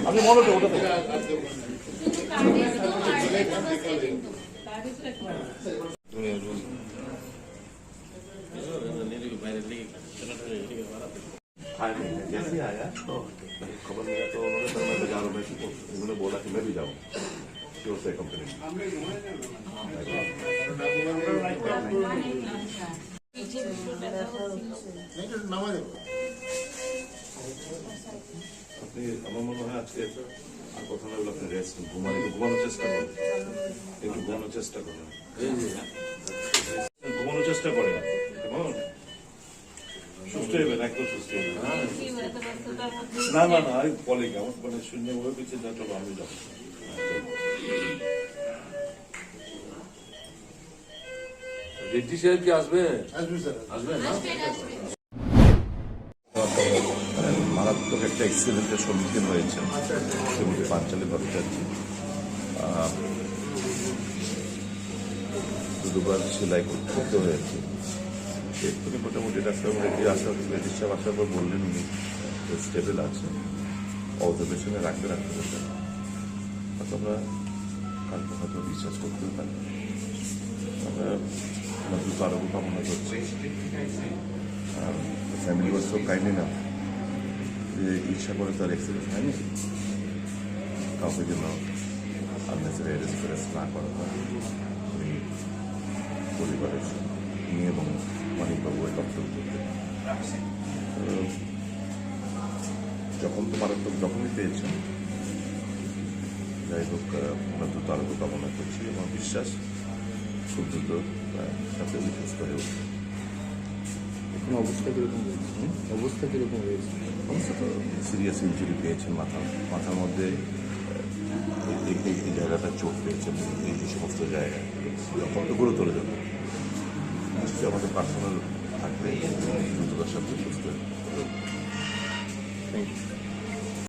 আপনি মনে ওটাতে जैसे ही आया तो खबर मिला तो उन्होंने सर मैं बाजार में थी उन्होंने बोला कि मैं भी जाऊँ क्यों से कंपनी আপনি আমার মনে হয় আজকে আর কথা না বলে আপনি রেস্ট ঘুমানোর চেষ্টা করুন একটু ঘুমানোর চেষ্টা করুন ঘুমানোর চেষ্টা করেন কেমন সুস্থ হইবেন একদম সুস্থ হইবেন না না না আরে বলে কেমন মানে শূন্য হয়ে পিছিয়ে যা চলো আমি যাবো রেড্ডি সাহেব কি আসবেন? আসবেন না মারাত্মক একটা অ্যাক্সিডেন্টের সম্মুখীন হয়েছে শ্রীমতী পাঞ্চালী ভট্টাচার্য দুবার সেলাই করতে হয়েছে এক্ষুনি মোটামুটি ডাক্তার রেড্ডি সাহেব আসার পর বললেন উনি স্টেবল আছে অবজারভেশনে রাখতে বললেন হয়তো আমরা কালকে হয়তো রিসার্চ করতেও পারি আমরা দ্রুত আরোগ্য কামনা করছি ফ্যামিলি ওয়াজ সো কাইন্ড না যে ইচ্ছা করে তার অ্যাক্সিডেন্ট হয়নি কাউকে যেন আননেসারি অ্যারেস্ট না করা হয় উনি পরিবারের নিয়ে এবং মানিকবাবু দপ্তর করতে যখন তো মারাত্মক যখনই পেয়েছেন যাই হোক আমরা দ্রুত আরোগ্য কামনা করছি এবং বিশ্বাস খুব দ্রুত সাথে সুস্থ হয়ে উঠবে এখন অবস্থা কীরকম হয়েছে অবস্থা কীরকম হয়েছে অবস্থা তো সিরিয়াস ইঞ্জুরি পেয়েছেন মাথার মধ্যে এই জায়গাটা চোট পেয়েছেন এই সমস্ত জায়গায় তখন তো গুরুতর জন্য নিশ্চয়ই আমাদের পার্সোনাল থাকবে